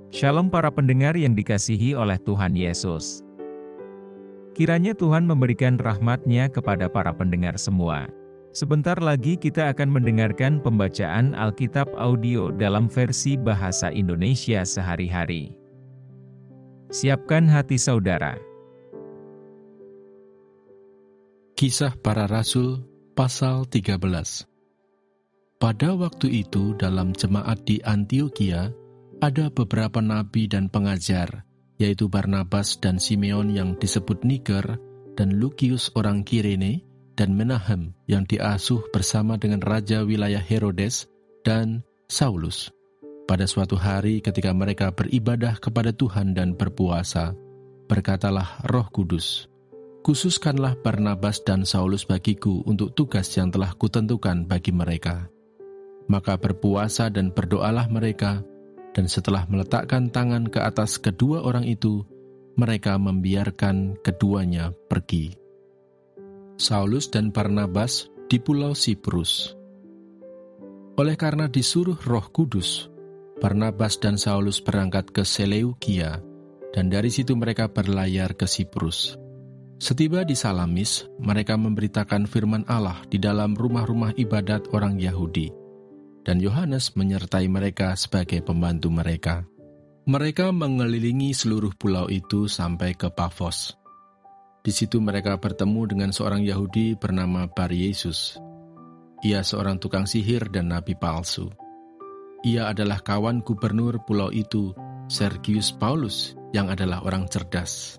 Shalom para pendengar yang dikasihi oleh Tuhan Yesus. Kiranya Tuhan memberikan rahmat-Nya kepada para pendengar semua. Sebentar lagi kita akan mendengarkan pembacaan Alkitab audio dalam versi bahasa Indonesia sehari-hari. Siapkan hati saudara. Kisah Para Rasul pasal 13. Pada waktu itu dalam jemaat di Antiokhia, ada beberapa nabi dan pengajar, yaitu Barnabas dan Simeon yang disebut Niger, dan Lukius orang Kirene, dan Menahem yang diasuh bersama dengan raja wilayah Herodes, dan Saulus. Pada suatu hari ketika mereka beribadah kepada Tuhan dan berpuasa, berkatalah Roh Kudus, "Khususkanlah Barnabas dan Saulus bagiku untuk tugas yang telah kutentukan bagi mereka." Maka berpuasa dan berdoalah mereka, dan setelah meletakkan tangan ke atas kedua orang itu, mereka membiarkan keduanya pergi. Saulus dan Barnabas di Pulau Siprus. Oleh karena disuruh Roh Kudus, Barnabas dan Saulus berangkat ke Seleukia, dan dari situ mereka berlayar ke Siprus. Setiba di Salamis, mereka memberitakan firman Allah di dalam rumah-rumah ibadat orang Yahudi, dan Yohanes menyertai mereka sebagai pembantu mereka. Mereka mengelilingi seluruh pulau itu sampai ke Pafos. Di situ mereka bertemu dengan seorang Yahudi bernama Bar-Yesus. Ia seorang tukang sihir dan nabi palsu. Ia adalah kawan gubernur pulau itu, Sergius Paulus, yang adalah orang cerdas.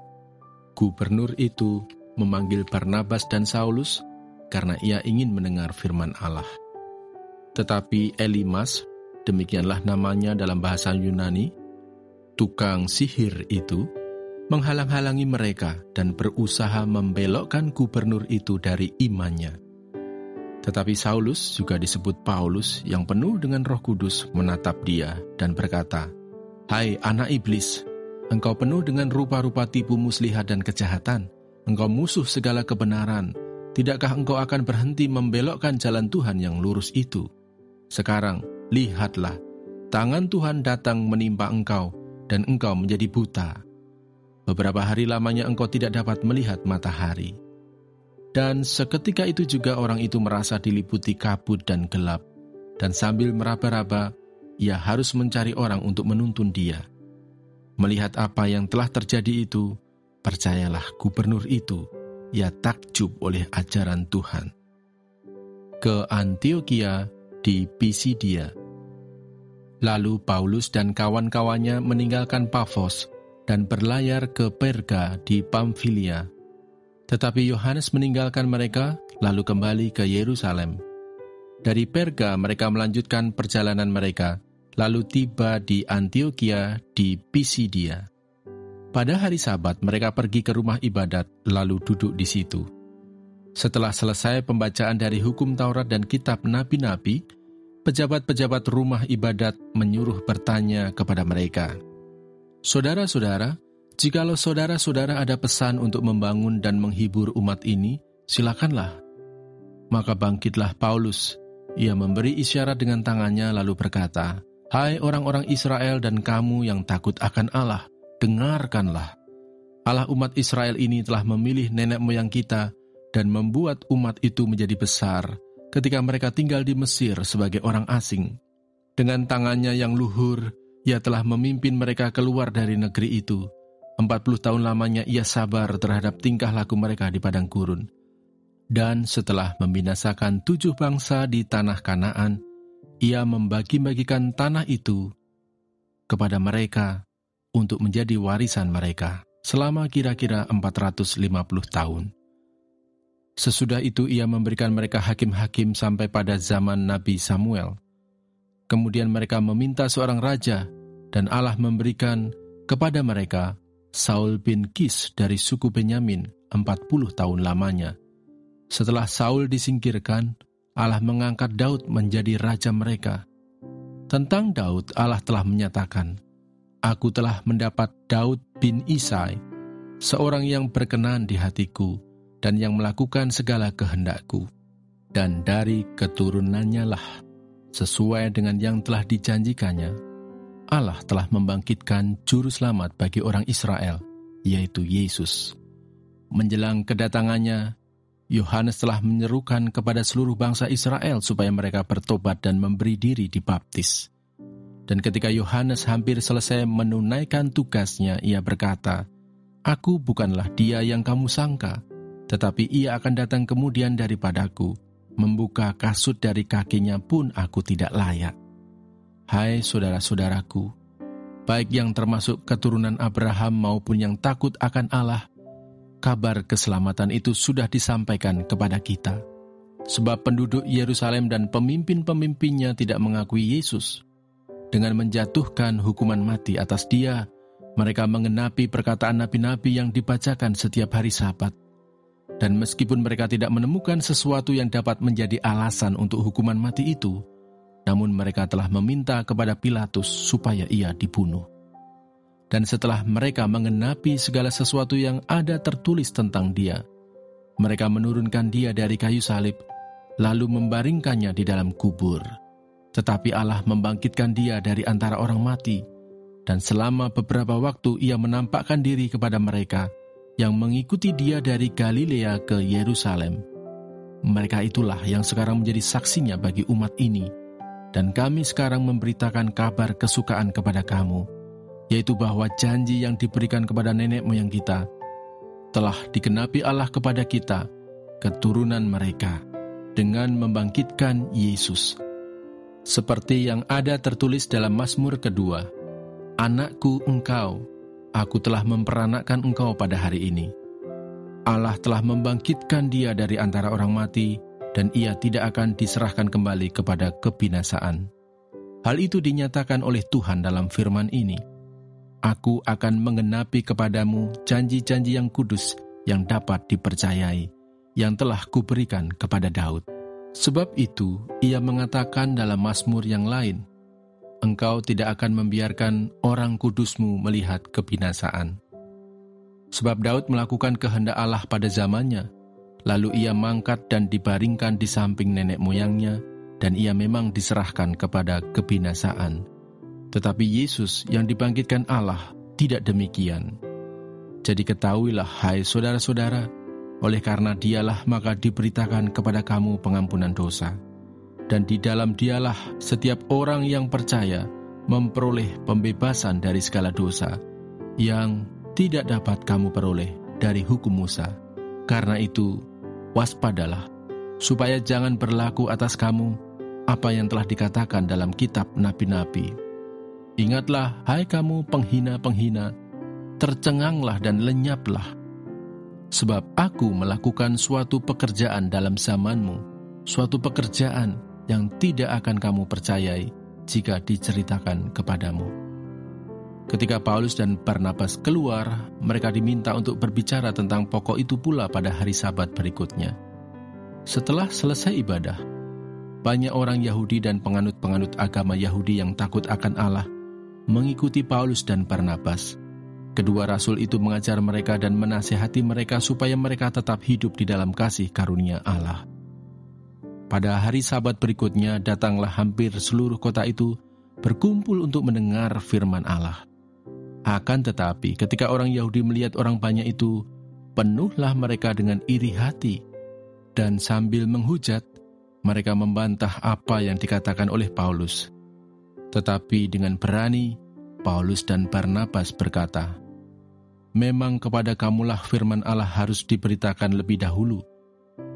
Gubernur itu memanggil Barnabas dan Saulus karena ia ingin mendengar firman Allah. Tetapi Elimas, demikianlah namanya dalam bahasa Yunani, tukang sihir itu, menghalang-halangi mereka dan berusaha membelokkan gubernur itu dari imannya. Tetapi Saulus, juga disebut Paulus, yang penuh dengan Roh Kudus, menatap dia dan berkata, "Hai anak iblis, engkau penuh dengan rupa-rupa tipu muslihat dan kejahatan, engkau musuh segala kebenaran, tidakkah engkau akan berhenti membelokkan jalan Tuhan yang lurus itu? Sekarang, lihatlah, tangan Tuhan datang menimpa engkau, dan engkau menjadi buta. Beberapa hari lamanya engkau tidak dapat melihat matahari." Dan seketika itu juga orang itu merasa diliputi kabut dan gelap, dan sambil meraba-raba, ia harus mencari orang untuk menuntun dia. Melihat apa yang telah terjadi itu, percayalah gubernur itu, ia takjub oleh ajaran Tuhan. Ke Antiokhia di Pisidia. Lalu Paulus dan kawan-kawannya meninggalkan Pafos dan berlayar ke Perga di Pamfilia. Tetapi Yohanes meninggalkan mereka, lalu kembali ke Yerusalem. Dari Perga mereka melanjutkan perjalanan mereka, lalu tiba di Antiokhia di Pisidia. Pada hari Sabat mereka pergi ke rumah ibadat, lalu duduk di situ. Setelah selesai pembacaan dari hukum Taurat dan kitab nabi-nabi, pejabat-pejabat rumah ibadat menyuruh bertanya kepada mereka, "Saudara-saudara, jikalau saudara-saudara ada pesan untuk membangun dan menghibur umat ini, silakanlah." Maka bangkitlah Paulus. Ia memberi isyarat dengan tangannya lalu berkata, "Hai orang-orang Israel dan kamu yang takut akan Allah, dengarkanlah. Allah umat Israel ini telah memilih nenek moyang kita dan membuat umat itu menjadi besar ketika mereka tinggal di Mesir sebagai orang asing. Dengan tangannya yang luhur, ia telah memimpin mereka keluar dari negeri itu. 40 tahun lamanya ia sabar terhadap tingkah laku mereka di padang gurun. Dan setelah membinasakan 7 bangsa di tanah Kanaan, ia membagi-bagikan tanah itu kepada mereka untuk menjadi warisan mereka selama kira-kira 450 tahun. Sesudah itu ia memberikan mereka hakim-hakim sampai pada zaman Nabi Samuel. Kemudian mereka meminta seorang raja, dan Allah memberikan kepada mereka Saul bin Kis dari suku Benyamin 40 tahun lamanya. Setelah Saul disingkirkan, Allah mengangkat Daud menjadi raja mereka. Tentang Daud, Allah telah menyatakan, "Aku telah mendapat Daud bin Isai, seorang yang berkenan di hatiku, dan yang melakukan segala kehendakku. Dan dari keturunannya lah, sesuai dengan yang telah dijanjikannya, Allah telah membangkitkan juru selamat bagi orang Israel, yaitu Yesus. Menjelang kedatangannya, Yohanes telah menyerukan kepada seluruh bangsa Israel supaya mereka bertobat dan memberi diri dibaptis. Dan ketika Yohanes hampir selesai menunaikan tugasnya, ia berkata, "Aku bukanlah dia yang kamu sangka, tetapi ia akan datang kemudian daripadaku. Membuka kasut dari kakinya pun aku tidak layak." Hai saudara-saudaraku, baik yang termasuk keturunan Abraham maupun yang takut akan Allah, kabar keselamatan itu sudah disampaikan kepada kita. Sebab penduduk Yerusalem dan pemimpin-pemimpinnya tidak mengakui Yesus. Dengan menjatuhkan hukuman mati atas dia, mereka mengenapi perkataan nabi-nabi yang dibacakan setiap hari Sabat. Dan meskipun mereka tidak menemukan sesuatu yang dapat menjadi alasan untuk hukuman mati itu, namun mereka telah meminta kepada Pilatus supaya ia dibunuh. Dan setelah mereka mengenapi segala sesuatu yang ada tertulis tentang dia, mereka menurunkan dia dari kayu salib, lalu membaringkannya di dalam kubur. Tetapi Allah membangkitkan dia dari antara orang mati, dan selama beberapa waktu ia menampakkan diri kepada mereka yang mengikuti dia dari Galilea ke Yerusalem. Mereka itulah yang sekarang menjadi saksinya bagi umat ini. Dan kami sekarang memberitakan kabar kesukaan kepada kamu, yaitu bahwa janji yang diberikan kepada nenek moyang kita telah digenapi Allah kepada kita, keturunan mereka, dengan membangkitkan Yesus. Seperti yang ada tertulis dalam Mazmur kedua, "Anakku engkau, aku telah memperanakkan engkau pada hari ini." Allah telah membangkitkan dia dari antara orang mati, dan ia tidak akan diserahkan kembali kepada kebinasaan. Hal itu dinyatakan oleh Tuhan dalam firman ini, "Aku akan menggenapi kepadamu janji-janji yang kudus yang dapat dipercayai, yang telah kuberikan kepada Daud." Sebab itu, ia mengatakan dalam Mazmur yang lain, "Engkau tidak akan membiarkan orang kudusmu melihat kebinasaan." Sebab Daud melakukan kehendak Allah pada zamannya, lalu ia mangkat dan dibaringkan di samping nenek moyangnya, dan ia memang diserahkan kepada kebinasaan. Tetapi Yesus yang dibangkitkan Allah tidak demikian. Jadi ketahuilah, hai saudara-saudara, oleh karena dialah maka diberitakan kepada kamu pengampunan dosa. Dan di dalam dialah setiap orang yang percaya memperoleh pembebasan dari segala dosa, yang tidak dapat kamu peroleh dari hukum Musa. Karena itu, waspadalah, supaya jangan berlaku atas kamu apa yang telah dikatakan dalam kitab nabi-nabi. Ingatlah, hai kamu penghina-penghina, tercenganglah dan lenyaplah. Sebab aku melakukan suatu pekerjaan dalam zamanmu, suatu pekerjaan yang tidak akan kamu percayai jika diceritakan kepadamu. Ketika Paulus dan Barnabas keluar, mereka diminta untuk berbicara tentang pokok itu pula pada hari Sabat berikutnya. Setelah selesai ibadah, banyak orang Yahudi dan penganut-penganut agama Yahudi yang takut akan Allah mengikuti Paulus dan Barnabas. Kedua rasul itu mengajar mereka dan menasihati mereka supaya mereka tetap hidup di dalam kasih karunia Allah. Pada hari Sabat berikutnya, datanglah hampir seluruh kota itu berkumpul untuk mendengar firman Allah. Akan tetapi, ketika orang Yahudi melihat orang banyak itu, penuhlah mereka dengan iri hati, dan sambil menghujat, mereka membantah apa yang dikatakan oleh Paulus. Tetapi dengan berani, Paulus dan Barnabas berkata, "Memang kepada kamulah firman Allah harus diberitakan lebih dahulu,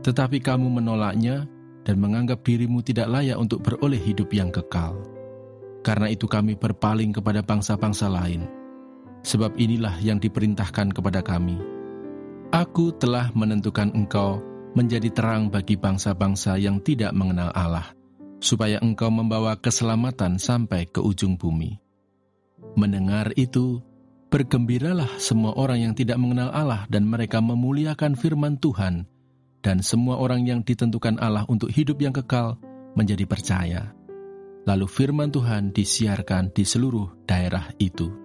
tetapi kamu menolaknya dan menganggap dirimu tidak layak untuk beroleh hidup yang kekal. Karena itu kami berpaling kepada bangsa-bangsa lain. Sebab inilah yang diperintahkan kepada kami. Aku telah menentukan engkau menjadi terang bagi bangsa-bangsa yang tidak mengenal Allah, supaya engkau membawa keselamatan sampai ke ujung bumi." Mendengar itu, bergembiralah semua orang yang tidak mengenal Allah dan mereka memuliakan firman Tuhan, dan semua orang yang ditentukan Allah untuk hidup yang kekal menjadi percaya. Lalu firman Tuhan disiarkan di seluruh daerah itu.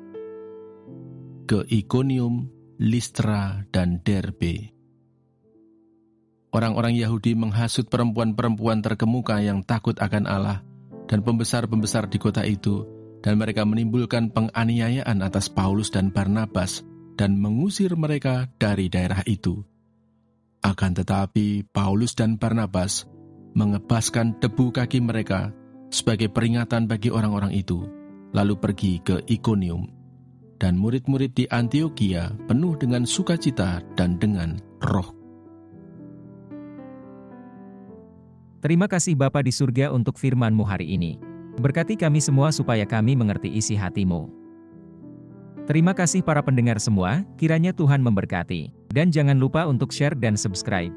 Ke Ikonium, Listra, dan Derbe. Orang-orang Yahudi menghasut perempuan-perempuan terkemuka yang takut akan Allah, dan pembesar-pembesar di kota itu dan mereka menimbulkan penganiayaan atas Paulus dan Barnabas dan mengusir mereka dari daerah itu. Akan tetapi Paulus dan Barnabas mengebaskan debu kaki mereka sebagai peringatan bagi orang-orang itu, lalu pergi ke Ikonium. Dan murid-murid di Antiokhia penuh dengan sukacita dan dengan roh. Terima kasih Bapa di surga untuk firman-Mu hari ini. Berkati kami semua supaya kami mengerti isi hati-Mu. Terima kasih para pendengar semua, kiranya Tuhan memberkati. Dan jangan lupa untuk share dan subscribe.